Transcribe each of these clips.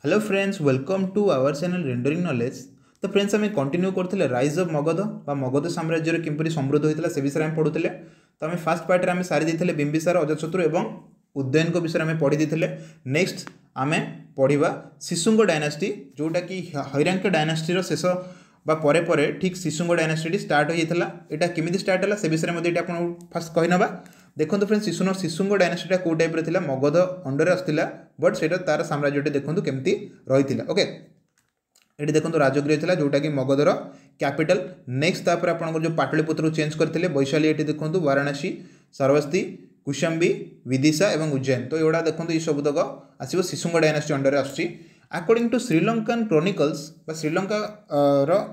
Hello friends, welcome to our channel rendering knowledge. तो friends आम continue करते rise of Magadh बा मगध साम्राज्य किपरि समृद्ध होता से विषय में पढ़ुले। तो आम फास्ट पार्ट में सारी देते बिंबिसार अजातशत्रु और उदयन को विषय में पढ़ी देते। नेक्स्ट आम पढ़ा शिशुंग डायनास्टी जोटा कि हैरांक डायनास्टी शेष बा परे परे ठीक शिशुंग डायनास्टी स्टार्ट होता। यहाँ केमी स्टार्ट है से विषय में आप फास्ट कहीना। देखो फ्रेंड्स शिशुंग डायनास्टीटा कौ टाइप रे मगध अंडर आसला बट से तार साम्राज्य देखो केमती रही। ओके ये देखो राजगृह था जोटा कि मगधर कैपिटल। नेक्स्ट तापर आप जो पाटलिपुत्र चेंज करते वैशाली ये देखो वाराणसी श्रावस्ती कुशाम्बी विदिशा और उज्जैन। तो ये देखो ये सब तक आसो शिशुंग डायनास्टी अंडर आसूँ। According to Sri Lankan chronicles Sri Lanka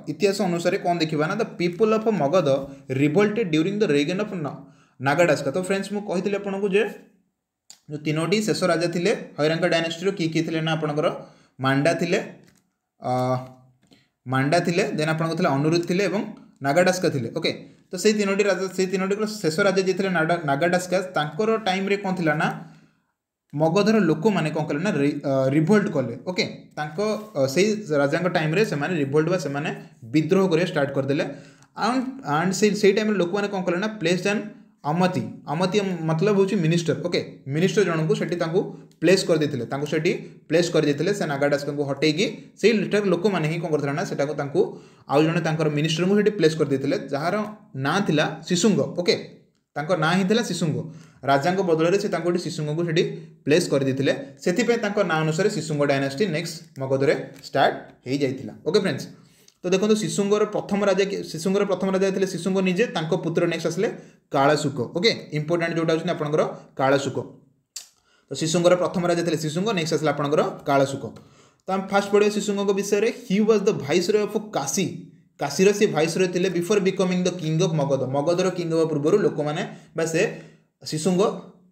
इतिहास अनुसार कौन देखा ना the people of Magadha revolted during the reign of Nagadasaka. तो फ्रेंड्स मुझे कही आपको जो तीनोटी शेष राजा थे हैरांक डायनास्टी किए थे ना आपणकर मांडा थे देन आप अनुरुद्ध थे और नागाडास्का थे। ओके तो से तीनोटी राजा से तीनोटी शेष राजा जी थे नागाडास्का टाइम रे कौन थी ना मगधर लोक मैंने कौन कले ना रिभोल्ट कले। ओके से राजा टाइम रे से रिभोल्ट बा विद्रोह कर स्टार्ट करदे एंड से टाइम लोक मैंने कौन कले ना प्लेस एंड अमती अमती मतलब हूँ मिनिस्टर। ओके मिनिस्टर जन को प्लेस कर देते प्लेस कर देते से नागाडास्का को हटेकी से लोक मैंने ही कौन करते ना आउ जड़े मिनिस्टर को प्लेस कर देते जार ना थिला शिशुंग। ओके ना ही थिला शिशुंग राजा बदल से शिशुंग को प्लेस कर देते से ना अनुसार शिशुंग डायनास्टी नेक्स्ट मगध स्टार्ट हो जाता। ओके फ्रेंड्स तो देखो शिशुंगर प्रथम राजा थे शिशुंग निजे पुत्र नेक्स्ट आसले कालाशुक। ओके इंपोर्टेंट जोटा होती आपंकर कालाशुक। तो शिशुंगर प्रथम राजा थे शिशुंग नेक्स्ट आसला आपंकर कालाशुक। तो हम फास्ट पढ़े शिशुंग विषय he was the viceroy of Kashi. काशीर से भाइसरॉय थे before becoming the king of Magadha. मगधर किंग हवा पूर्व लोक मैंने से शिशुंग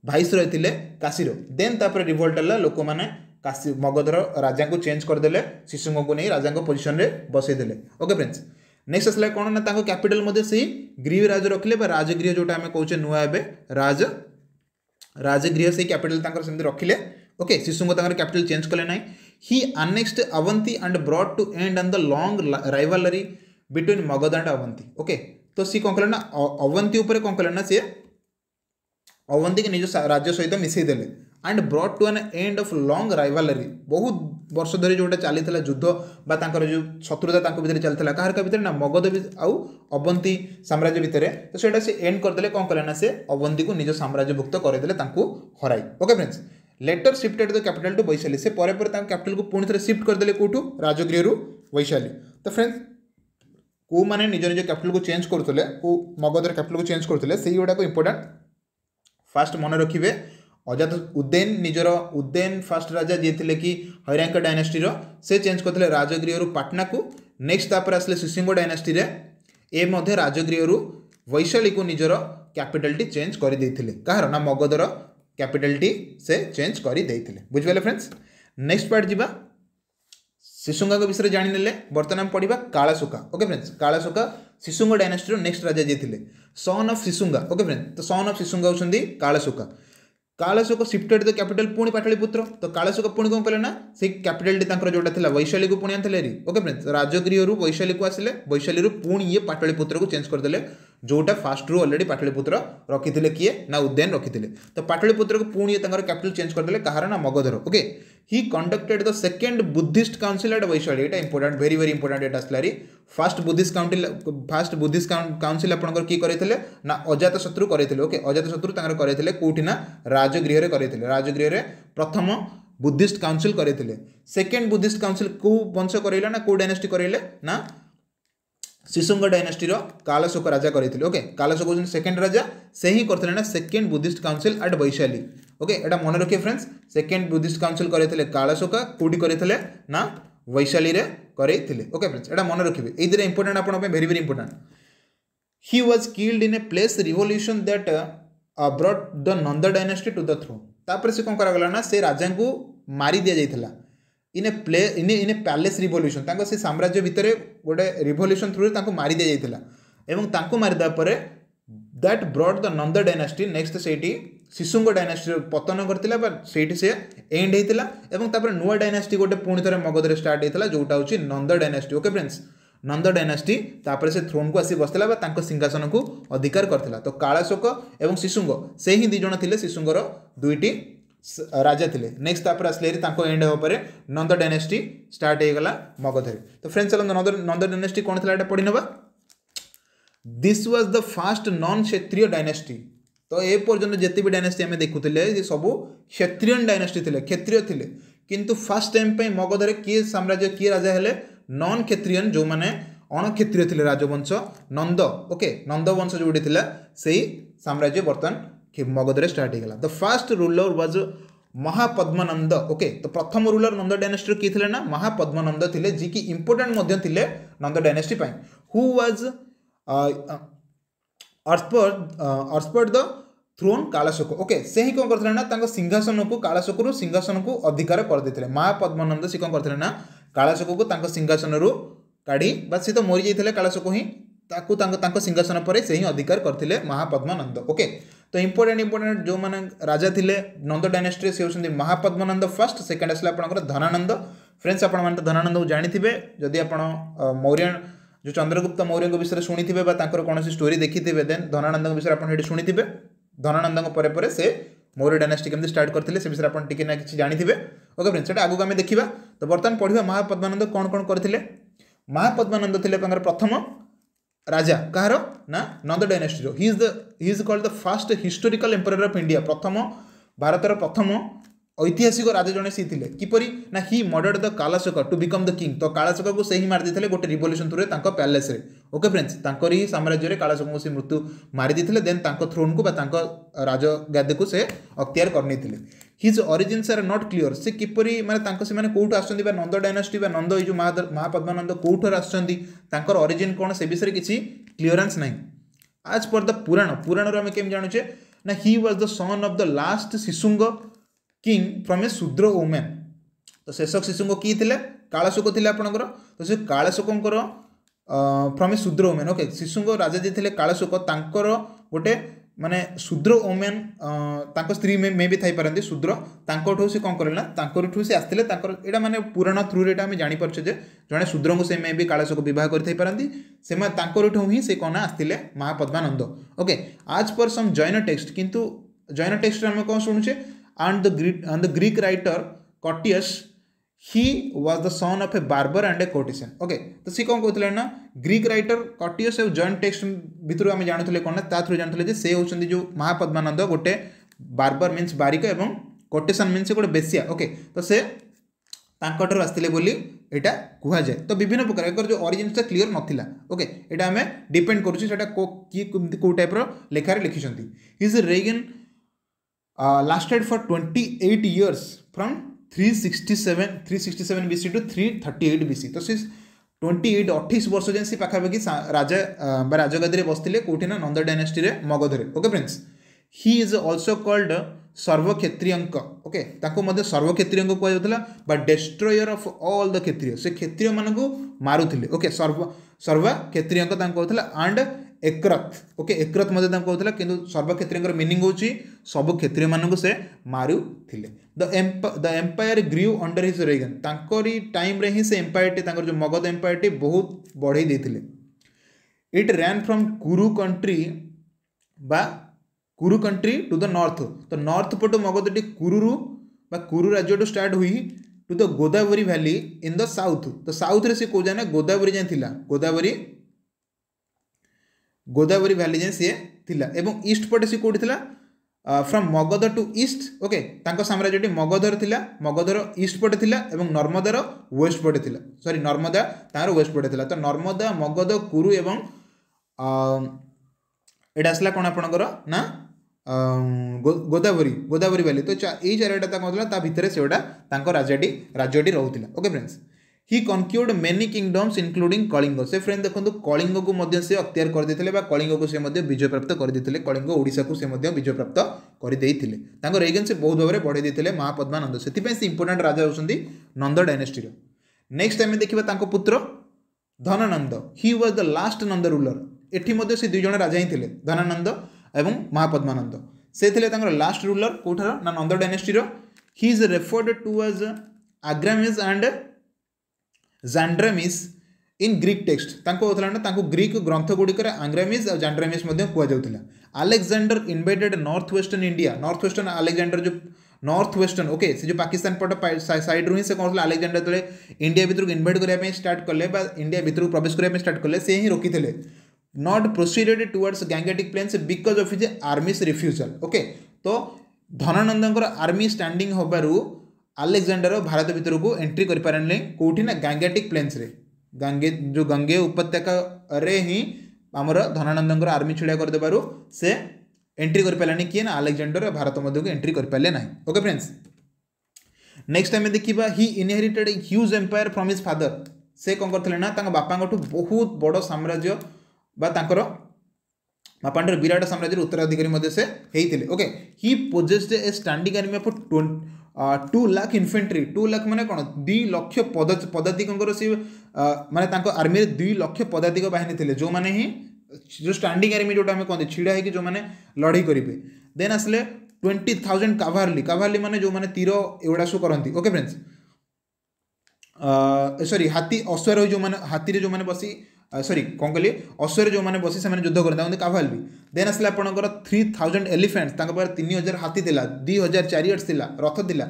भाइसरॉय थे काशीर। देन तापर रिवोल्ट है लोक मैंने काशी मगधर राजा को चेंज करदे शिशुंग को नहीं राजा पोजिशन में बसईदे। ओके फ्रेंड्स नेक्स्ट आसला कौन ना कैपिटल से गिरिराज रखिले राजगृह जोटा आम कहे नुआ राजगृह से कैपिटल से रखिले। ओके शिशुंग कैपिटल चेंज कले ना he annexed Avanti and brought to and on the long rivalry between Magadha and Avanti. Okay तो सी कौन कले ना अवंती उपर कौन कले ना सी अवंती के निज राज्य सहित मिसईदे and brought to an end of long rivalry. बहुत वर्ष धरी जोटा चली युद्ध बा जो शत्रुता भीतर चलता क्या भीतर ना मगध आउ अवंती साम्राज्य भितर। तो सेटा से एंड करदे कौन कले ना से अवंती को निज साम्राज्यभुक्त करदे हराई। Okay friends later shifted the capital to Vaishali से परे परे कैपिटल को पुणी थे शिफ्ट करदे कौटू राजगृह वैशाली। तो फ्रेंड्स को मैंने निज निज कैपिटल को चेंज करुले मगधर कैपिटल को चेंज करुले से गुड़ाक इंपोर्टेंट फास्ट मन रखिए। अजात उदयन निजर उदयन फास्ट राजा जी थे कि हैरांक डायनास्टी से चेंज करते राजगृह पाटना को। नेक्स्ट तापर आसले शिशुंग डायनास्टी ए राजगृह वैशाली को निजर कैपिटल चेंज कर कहार ना मगधर कैपिटल से चेंज कर बुझे फ्रेंड्स। नेक्स्ट पार्ट जा शिशुंग विषय जाने बर्तमान पढ़ा कालाशुका। ओके फ्रेंड्स कालाशुका शिशुंग डायनास्टी नेक्स्ट राजा जी थे सन ऑफ शिशुंगा। ओके फ्रेंड्स तो सन ऑफ शिशुंगा होती कालाशुका। कालाशुक शिफ्टेड द कैपिटल पुणी पाटलिपुत्र। तो कालाशुक पुणी कौन कले ना से कैपिटल जोटा था वैशाली को पुणी आते। ओके फ्रेंड्स राजगृह वैशाली को आसिले वैशाली पुणी ये पाटलिपुत्र को चेंज करदे जोटा फास्ट रू ऑलरेडी पाटलिपुत्र रखी थे किए ना उदयन रखी थे। तो पाटलिपुत्र को पुणी कैपिटल चेंज करदे कहार ना मगधर। Okay he conducted the second Buddhist council at Vaishali. ये important very very important at आसला फास्ट बुद्धिस्ट काउंसिल आपंकर किए करते ना अजातशत्रु करते। ओके अजातशत्रु करते कौटी ना राजगृह करते राजगृह प्रथम बुद्धिस्ट काउंसिल करते। सेकेंड बुद्धिस्ट काउंसिल को वंश करैला ना को डायनास्टी करैले ना शिशुंग डायनास्टी कालाशुक राजा करते। ओके कालाशुक होती सेकेंड राजा से ही करते ना second Buddhist council at Vaishali. Okay एटा मन रखिए फ्रेंड्स सेकेंड बुद्धिस्ट काउंसिल करते कालाशुका कौटी करते ना वैशाली रे करते। ओके फ्रेंड्स एटा मन रखिए ये इंपोर्टेंट आप very very important. He was killed in a palace revolution that brought the Nanda dynasty to the throne. तापर से कौन करागला ना से राजा को मारी दिया जाइथला इन ए पैलेस रिवोल्यूशन से साम्राज्य भितर गोटे रिवोल्यूशन थ्रू मारी दिया जाइथला एवं मारिदा परे that brought the Nanda dynasty next से शिशुंग डायनास्टी पतन करथिला बा सेठी से एंड हेतिला एवं तापर नुआ डायनास्टी गोटे पुणी थरे मगधरे स्टार्ट हेतिला जोटा होची नंद डायनास्टी ओके फ्रेंड्स नंद डायनास्टी तापर से थ्रोन को आसी बसला बा तांको सिंहासन को अधिकार करथिला तो कालाशोक एवं शिशुंग से ही दी जण थिले शिशुंगर दुईटी राजा थिले नेक्स्ट तापर आसले तांको एंड हो परे नंद डायनास्टी स्टार्ट हे गला मगधरे तो फ्रेंड्स चलो नंद डायनास्टी कोन थिला एटा पढि नबा this was the first non Kshatriya dynasty तो ए पर्यंत जिते भी डायनास्टी आम देखुले ये सब क्षत्रियन डायनास्टी थे क्षत्रिय थे किंतु फर्स्ट टाइम पे मगधरे किए साम्राज्य किए राजा हेले नॉन क्षत्रियन जो माने अण क्षत्रिय थे राजवंश नंद ओके नंद वंश जोटी थिला सेही साम्राज्य बर्तमान मगधरे स्टार्ट हो गला the first ruler was Mahapadmananda okay तो प्रथम रूलर नंद डायनास्टी किए थे ना महापद्मानंद थे जी की इंपोर्टेंट मध्य थे नंद डायनास्टी पाई हु वाज अर्स्पर्ड द थ्रोन कालाशोक ओके से ही कौन करथिले ना तांको सिंहासन को कालाशोक रु सिंहासन को अधिकार कर देथिले महापद्मानंद से कौन करथिले ना कालाशोक को तांको सिंहासन रु काढी बस से तो मरि जाइथिले कालाशोक ही ताकू तांको सिंहासन पर से ही अधिकार करथिले महापद्मानंद ओके तो इंपोर्टेंट जो माने राजा थिले नंद डायनास्टी से होछन्ती महापद्मानंद फर्स्ट सेकंड आसला आपनकर धनानंद फ्रेंड्स आपण माने धनानंद को जानिथिबे जदि आपण मौर्य जो चंद्रगुप्त मौर्य विषय शुणी कौन स्टोरी देखी थे देन धनानंद विषय आप शुणी थे धनानंद पर से मौर्य डायनास्टी केमती स्टार्ट करते से विषय आप जानी थे ओके फ्रेंड्स सेटा आगु आम देखा तो बर्तमान पढ़ा महापद्मानंद कौन कौन करते महापद्मानंद थे प्रथम राजा कहार ना Nanda dynasty he is called the first historical emperor of India प्रथम भारतर प्रथम ऐतिहासिक राजा जड़े सी थे किपरि ना he murdered the Kalashoka to become the king तो कालाशोक को से ही मार देते गोटे रिवोल्यूशन थ्रू तांको पैलेस रे ओके फ्रेंड्स तांकर ही साम्राज्य रे कालाशोक को से मृत्यु मारी देते देन तांको थ्रोन को राज गादी को से अख्तियार करने थे his origins are not clear से किपरि माने तांको से माने कोउठ आछंदी बा नंद डायनास्टी बा नंद जो महापद्मानंद कोउठर आछंदी तांकर ओरिजिन कोन से विषय किछि क्लियरेंस नाही आज पर द पुराण रो हम केम जानुचे ना he was the son of the last Shishunaga king from a Shudra women तो शेषक शिशुंग किए थे कालाशोक थे आपंकर तो से कालाशोकर from a Shudra women okay शिशुंग राजा जी थे कालाशोक तांकर गोटे माने शूद्र वुमेन स्त्री मे भी थी पारती शूद्र तांको से कौन करना तांको से आसते यहाँ माने पुराण थ्रू रे आम जापे जड़े शूद्र को से मे भी कालाशोक बह करती से ही से कौन आसते महापद्मानंद ओके आज पर सम जैन टेक्स्ट किंतु जैन टेक्स्ट आम कौन शुणुचे and the Greek writer Cottius he was the son of a barber and a courtesan okay तो सी कौन कहते ना ग्रीक राइटर Cottius और जॉइन टेक्स्ट भितर आम जानते कौन ता थ्रू जानते से होती जो महापद्मानंद गोटे बार्बर मीन्स बारिक एवं कोटेसन मीन्स गोटे बेसिया ओके तो से तांकठर आसते बोली एटा कुहा जाए तो विभिन्न प्रकार एक जो ओरिजिन क्लीयर नथिला ओके एटा हमें डिपेंड करूँ कौ टाइप लेखार लिखिं his reign lasted for 28 years from 367 BC to 338 BC तो 28 वर्ष जाए सी पाखापाखि राजा राजगादी बसते कौटी ना नंद डायनास्टी रे मगधरे okay friends he is also called सर्वक्षत्रियंक ओके सर्वक्षत्रियंक कहला बा destroyer of all the Kshatriya से क्षत्रिय मान को मारुथिले ओके सर्वक्षत्रियंक कहला एंड एक्रथ ओके एक्रथ कहला किंतु सर्वक्षत्रिय मीनिंग होची सब क्षत्रिय मान से मारुथिले the empire grew under his reign तांकरी टाइम रे ही से एम्पायर टी जो मगध एम्पायर टी बहुत बढ़ई देथिले it ran from Kuru country to the north तो नॉर्थ पटो मगध टी कुरु राज्य टू स्टार्ट हुई to the Godavari valley in the south तो साउथ रे से को जाने गोदावरी जाए थिला गोदावरी वैली जाए सी थिला एवं ईस्ट पटे सी कोठी थिला from Magadh to east okay तांको साम्राज्यटी मगधर थिला मगधर ईस्ट पटे थिला एवं नर्मदार वेस्ट पटे थिला सॉरी नर्मदा तार वेस्ट पटे थिला तो नर्मदा मगध कुरु एवं एटा आसला कोन आपनकर ना गोदावरी वैली तो यही चारिटा कहला भितर से राज्यटी रोला ओके फ्रेंड्स ही कनक्यूर्ड मेनी किंगडम्स इंक्लूडिंग कलिंग से फ्रेंड देखो कलिंग को से अख्तियार कर देते कलिंग को से विजय प्राप्त करते कलिंग ओडिशा को से विजय प्राप्त करते रेगन से बहुत भाव में बढ़े देते महापद्मानंद से इंपोर्टेंट राजा होती नंद डायनेस्टी नेक्स्ट आम देखा पुत्र धनानंद ही was the last Nand ruler eighty से दुई जन राजा ही थे धनानंद एवं महापद्मानंद से थे लास्ट रूलर कौटार ना नंद डायनेस्टीर he is referred to as Agrammes and Xandrames in Greek text तांको ग्रीक ग्रंथ गुड़िक आंग्रामिस और जांड्रामिस कहुला Alexander invaded north western India north western Alexander जो नॉर्थ वेस्टर्न ओके से जो पाकिस्तान पट साइड रू ही से कौन अलेक्जेंडर जो इंडिया भितर इन्वेड करने स्टार्ट कले इंडिया भितर प्रवेश करने स्टार्ट कले से ही रोकी थे not proceeded towards Gangetic plains because of his army's refusal okay तो धनानंद आर्मी स्टैंडिंग होबारू अलेक्जेंडर भारत भितर को एंट्री कर पारे कौटी ना गैंगेटिक प्लेन्स रे गंगे जो गंगे उपत्यका रे ही आमर धनानंद आर्मी छिड़ा करदेबारू से एंट्री कर पारे किए ना अलेक्जेंडर भारत मध्य को एंट्री कर पारे ना ओके फ्रेंड्स नेक्स्ट आम देखा he inherited huge empire from his father से कौन करते ना बापा बहुत बड़ साम्राज्य बापर बापांडर विराट साम्राज्य उत्तराधिकारी से होते okay he possessed A standing army of 2 lakh infantry 2 lakh माने कौन 2 लाख पदातिक सी माने आर्मी 2 लाख पदातिक बाहिनी थे जो मैंने ही जो स्टैंडिंग आर्मी जोटा हमें कहते छिड़ा है जो मैंने लड़ाई करेंगे देन आसले 20,000 काभारली माने जो मैंने तीर एगुड़ा सब करती ओके फ्रेंड्स सॉरी हाथी अश्वर जो मैंने हाथी जो मैंने बसी सॉरी कौन कहली अश्वर जो मैंने बसी से युद्ध करते काभारली देन आसले आपंकर 3,000 एलिफेंट्स 3,000 हाथी थिला 2,000 चैरियट्स थिला रथ थिला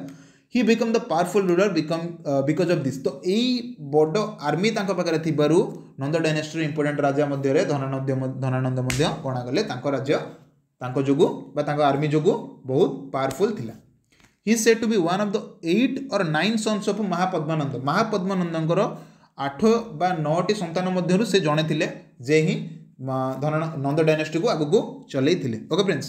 he become the powerful ruler because of this तो यही बड़ आर्मी पाखे थिबारु नंद डायनेस्टीर इंपोर्टेंट राजा मध्य धनानंद कणा गले राज्य जोगु आर्मी जोगु बहुत पावरफुल थिला he said to be one of the 8 or 9 sons of Mahapadmanand 8 बा 9 संतान मध्यरु से जणे थिले जे ही नंद डायनेस्टी को आगु चलई थिले okay friends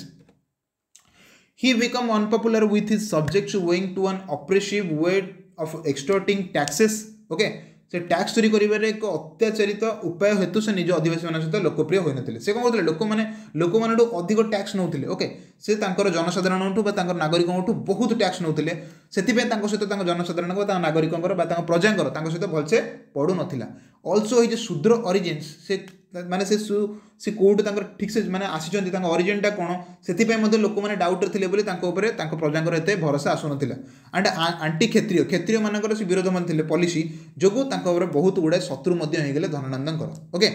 he become unpopular with his subjects owing to an oppressive way of extorting taxes okay से टैक्स चोरी कर एक अत्याचारित उपाय हेतु से निज आदिवासी मान सहित लोकप्रिय होते से कौन करते लोक मैंने अधिक टैक्स नौले ओके से जनसाधारण नागरिकों बहुत टैक्स नौले से सहित जनसाधारण नागरिकों प्रजा सहित भलसे पड़ू नाला अल्सो ये शूद्र ऑरिजिन से माने से कोड ठीक से माने आसी ऑरिजिनटा कौन से लोक मैंने डाउट थे प्रजा एत भरोसा आसुन एंड आंटी क्षेत्रीय मानकर से विरोध मान थे पॉलिसी जो बहुत गुड़ाए शत्रु होगले धनानंद ओके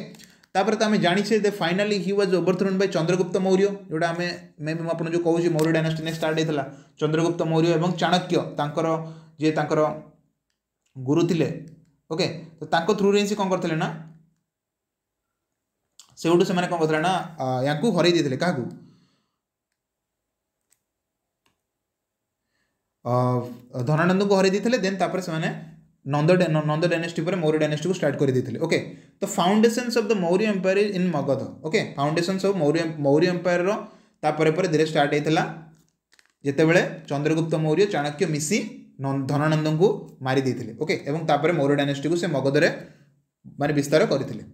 तापर तो आम जाचे दे finally he was overthrown by Chandragupta Maurya जोटा आम मे भी आपको जो कहूँ मौर्य डायनेस्टी स्टार्ट होता चंद्रगुप्त मौर्य और चाणक्य जे गुरु थे ओके तो थ्रू रे कौन करते ना से कौन करते ना या हर क्या धनानंद को हर देन तापर से नंद डायनेस्टी पर मौर्य डायनेस्टी को स्टार्ट कर देते ओके तो foundations of the Maurya empire in Magadh okay foundations of Maurya empire तापर धीरे स्टार्ट होता जिते बड़े चंद्रगुप्त मौर्य चाणक्य मिसी धनानंद को मारी देते ओके एवं तापर मौर्य डायनेस्टी को से मगध रे माने विस्तार करते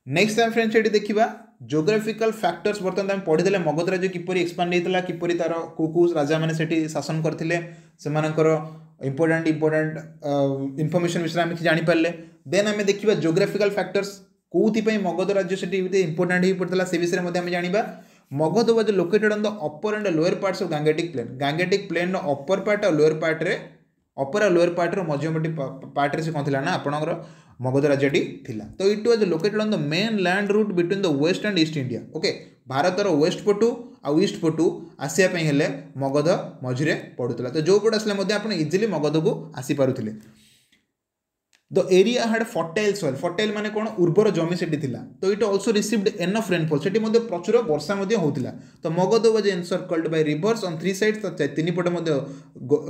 नेक्स्ट टाइम फ्रेंड्स ये देखा जोग्राफिकल फैक्टर्स बर्तमान आम पढ़ीदे मगध राज्य किपर एक्सपांड होता किपर तार कौ राजा मैंने शासन करते इंपोर्टेंट इनफॉरमेशन विषय में जानीपारे देन आम देखा जोग्राफिकल फैक्टर्स कौन मगध राज्य से इंपोर्टेंट हो पड़ता से विषय में जाना Magadh was located on the upper and lower parts of Gangetic plain upper part और लोअर पार्ट रे अपर और लोअर पार्ट मझमटी पार्ट रे से कौन थी ना आपणकर मगध राज्यटी थिला तो it was located on the main land route between the west and east India okay भारतर वेस्ट पटू आ ईस्ट पटू आसापी हेले मगध मझिरे पड़ूला तो जो पट आसले आप इजिली मगध को आसीपारे the area had fertile soil fertile माने कौन उर्वर जमी से तो it also received enough rainfall से प्रचुर वर्षा होता तो Magadh was encircled by rivers on 3 sides तो 3 पटे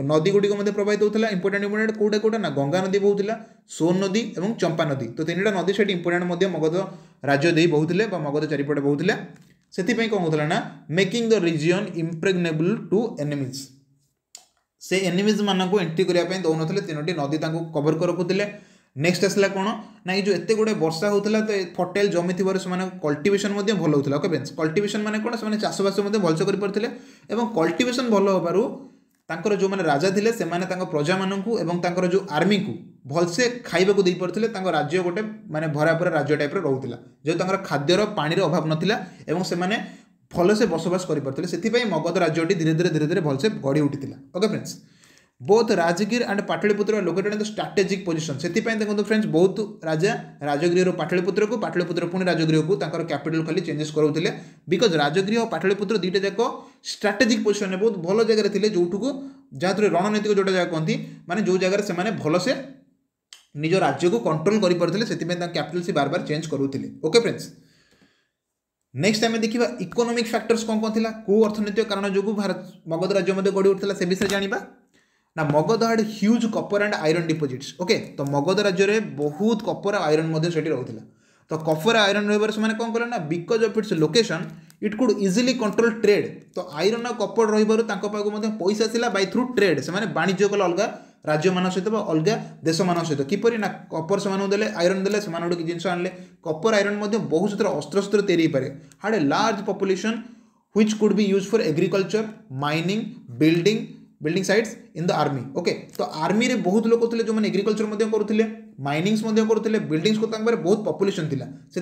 नदी गुड़िक प्रभावित होता इंपोर्टेंट कौटा कौटा ना गंगा नदी बहुला सोन नदी और चंपा नदी तो 3टा नदी से इंपोर्टेंट मगध राज्य दे बहुले मगध चारिपटे बहुले से कौन होता ना making the region impregnable to enemies से एनिमीज मान को एंट्री करने दौन 3टी नदी कवर कर रखुले नेक्स्ट आसला कौन ना ये जो एत गुड़े वर्षा होता तो फर्टाइल जमी थी कल्टिवेशन भल होता ओके फ्रेंड्स कल्टिवेशन माने कौन से चाषबास भलसे करते कल्टिवेशन भल होबारु तांकर जो मैंने राजा थे से प्रजा मानू जो आर्मी को भलसे खाइबा को दे पारे राज्य गोटे माने भरापुरा राज्य टाइप रोला जो खाद्यर पानी अभाव नाला से भलसे बसवास करें से मगध राज्यटी धीरे धीरे धीरे धीरे भलसे गढ़ी उठी। Okay friends, both Rajgir and Pataliputra located in the strategic position से देखो फ्रेंड्स बहुत राजा राजगृह पाटलिपुत्र को पुणी राजगृह को कैपिटल खाली चेंजेस करोले बिकज राजगृह और पाटलिपुत्र दुईटा जाक स्ट्राटेजिक पोजिशन बहुत भल जगह थे जो जहाँ रणनीतिक जोटा जगह कहती माने जो जगह से भलसे निज राज्य को कंट्रोल करें से कैपिटल से बार बार चेंज करूले। ओके फ्रेंड्स, नेक्स्ट आम देखा इकोनोमिक फैक्टर्स कौन कौन था कौ अर्थनैतिक कारण जो भारत मगध राज्य गढ़ी उठा से विषय जाना ना मगध हाड huge Kapoor and iron deposits. Okay, तो मगध राज्य में बहुत कपर आयरन रोला तो कपर आयरन रही से कौन कले ना because of its location it could easily control trade तो आयरन और कपर रही पैसा आसला बै थ्रू ट्रेड से वाणिज्य कले अलग राज्य मान सहित अलग देश मान सहित किपर ना कपर से देले आयरन देले से गोटे जिन आनले कपर आयरन बहुत सारा अस्त्र शस्त्र तैयारी पारे हाड a large population which could be use for agriculture mining building sites in the army. Okay, तो आर्मी रे बहुत लोक थे जो एग्रीकल्चर करुले माइनिंग्स करुले बिल्डिंग्स को बहुत पॉपुलेशन थिला से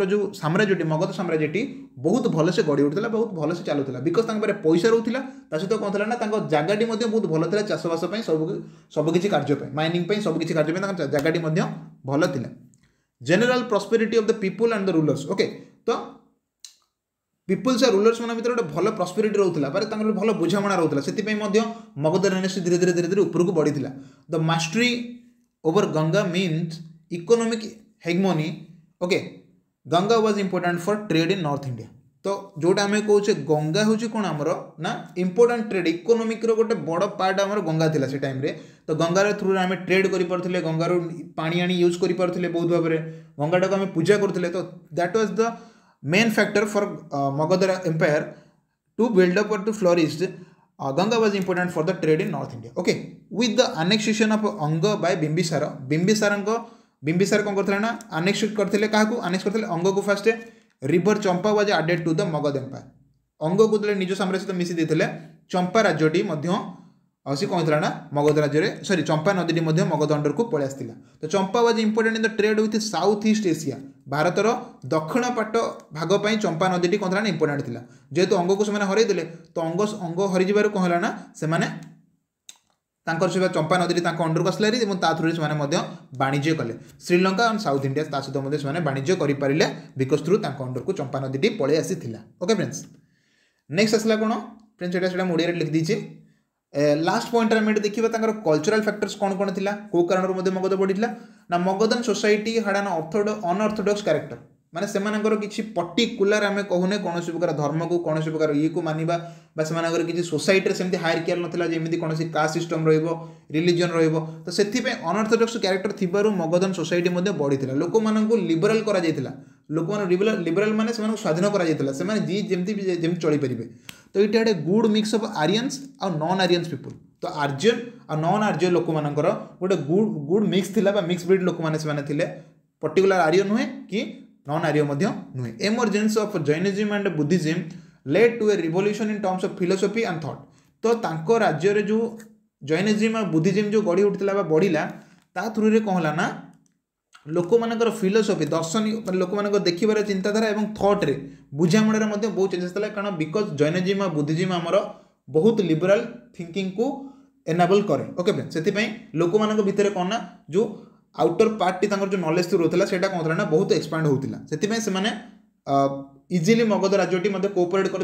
जो साम्राज्यटी मगध साम्राज्यटी बहुत भलसे गढ़ी उठुला बहुत भलसे चलुला बिकज पैसा रोला सहित कौन था ना जगहटी बहुत भल था चाषबास सबकि कार्य माइनिंग सबकि कार्य जगहटी भल था। General prosperity of the people and the rulers. Okay, तो पीपल्स और रूलर्स मान भर भल प्रॉस्पेरिटी रोला भल बुझाणा रोला से मगध डायनेस्टी धीरे धीरे धीरे धीरे ऊपर को बढ़ी। The mastery over Ganga means economic hegemony. Okay, Ganga was important for trade in north India तो जोटा आम कहे गंगा हूँ कौन आमर ना इंपोर्टेंट ट्रेड इकोनॉमिक गोटे बड़ पार्ट आमर गंगा थिला से टाइम रे तो गंगार थ्रू आम ट्रेड करें गंगार पानी आनी यूज करें बहुत भाव में गंगाटा को आम पूजा करुले तो that was the main factor for Magadha empire to build up और to flourish. Ganga was important for the trade in north India. Okay, with the annexation of Anga by Bimbisara Bimbisara कौन करते ना अनेक्स करते क्या अनेक्स करते अंग को fast river Champa was added to the Magadh empire Anga को जो निज साम्राज्य सहित मिसी देते चंपा राज्यटी सी कौन था ना मगध राज्य सॉरी चंपा नदी मगध अंडर को पलि आसाला तो Champa was important in the trade with south east Asia भारतर दक्षिण पाट भाग चंपा नदी कौन था इंपोर्टेंट था जेहेतु अंग को हरईदे तो अंग हरीजार कौन है ना से चंपा नदी अंडर को आसला थ्रू से वाणिज्य कले श्रीलंका और साउथ इंडिया सहित वाणिज्य करें बिकज थ्रू अंडर को चंपा नदी पलि आसी। ओके फ्रेंड्स, नेक्स्ट आसला कौन फ्रेंड्स मुझे लिख दीजिए लास्ट पॉइंट आम देखा कल्चरल फैक्टर्स कौन कौन थी कौ कारण मगध बढ़ी ना मगधन सोसाइटी हाड एन अनअर्थोडॉक्स कैरेक्टर माने सेमानकर किसी पर्टिकुलर आम कहूने कौन प्रकार धर्म को कौन प्रकार ये को मानिबा किसी सोसाइटी सेमती हायर केयर नाला जमी कौन कास्ट सिस्टम रिलीजन तो से अनअर्थोडॉक्स कैरेक्टर थिबारु मगधन सोसाइटी बढ़ी लोक मानू लिबराल करा लोक लिबराल माने स्वाधीन करा जी जमी चली पारे तो ये had good mix of Aryans और नॉन आर्यंस पीपुल तो आर्यन और नॉन आर्य लोक मानकर गोटे गुड मिक्स थिला मिक्स ब्रीड लोक मैंने पर्टिकुलर आर्य नुहे कि नॉन आर्य नुहे। Emergence of Jainism and Buddhism led to a revolution in terms of philosophy and thought तो तांको राज्य रे जो जैनिज्म और बुद्धिज्म जो गढ़ी उठिला बढ़िला ता थ्रू रे कहला ना लोक मानकर फिलोसफी दर्शन लोक मान देखिबार चिंताधारा और थॉट रे बुझामणार बहुत चेंजेस था कारण बिकज जैनिज्म और बुद्धिज्म आमर बहुत लिबराल थिंकिंग को एनाबल करे। ओके फ्रेंड्स, से लोक मान भितर कौन ना जो आउटर पार्टी जो नॉलेज रोला से कौन था ना बहुत एक्सपांड होता से इजिली मगध राज्यटी कोऑपरेट कर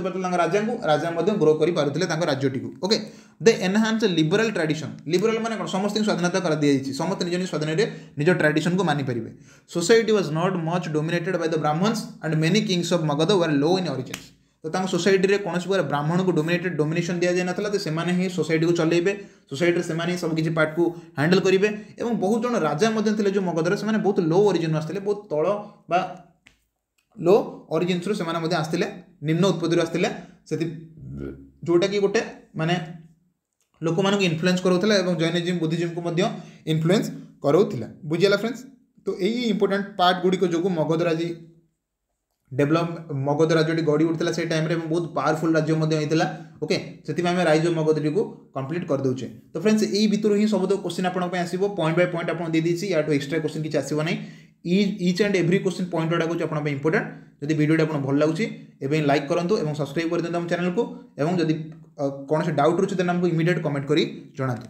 राजा ग्रो कर राज्यटी को। ओके, दे एनहांस लिबराल ट्रेडिशन लिबराल माने कौन समस्त स्वाधीनता कर दी समस्त निज निज स्वाधीन निज ट्रेडिशन को मानि पारे। Society was not much dominated by the Brahmins and many kings of Magadh were low in origin तो सोसाइटी रे कौन प्रकार ब्राह्मण को डोमिनेशन दि जाए तो से सोसाइटी को चलेबे सोसाइटी से सबकि पार्ट को हैंडल करेंगे और बहुत जन राजा जो मगधर से बहुत लो ओरिजिन आसते बहुत तल बा लो ओरिजिन से आसते निम्न उत्पत्ति आसते से जोटा कि गोटे माने लोक मान इन्फ्लुएंस करोला जैनिज्म बुद्धिज्म को इन्फ्लुएंस करोला बुझीगला फ्रेंड्स। तो यही इंपोर्टेंट पार्ट गुड़िक जो मगध राज्य डेभलप मगध राज्यटी गढ़ी उठा से टाइम बहुत पावरफुल राज्य होता। ओके, से आम राइज ऑफ मगध को कंप्लीट कर दूचे। तो फ्रेंड्स यही भितर ही सब क्वेश्चन आपको आसो पॉइंट बाय पॉइंट आपको दे दी या एक्सट्रा क्वेश्चन किसी आसो ना each and every question point गुड़ा को इंपोर्टेंट जदि वीडियो आपको भल लगुच एवं लाइक करूँ और सब्सक्राइब कर दिखाँ आम चैनल को, और जदि कौन डाउट रोचे तो आमको इमिडिएट कमेंट कर जनातु।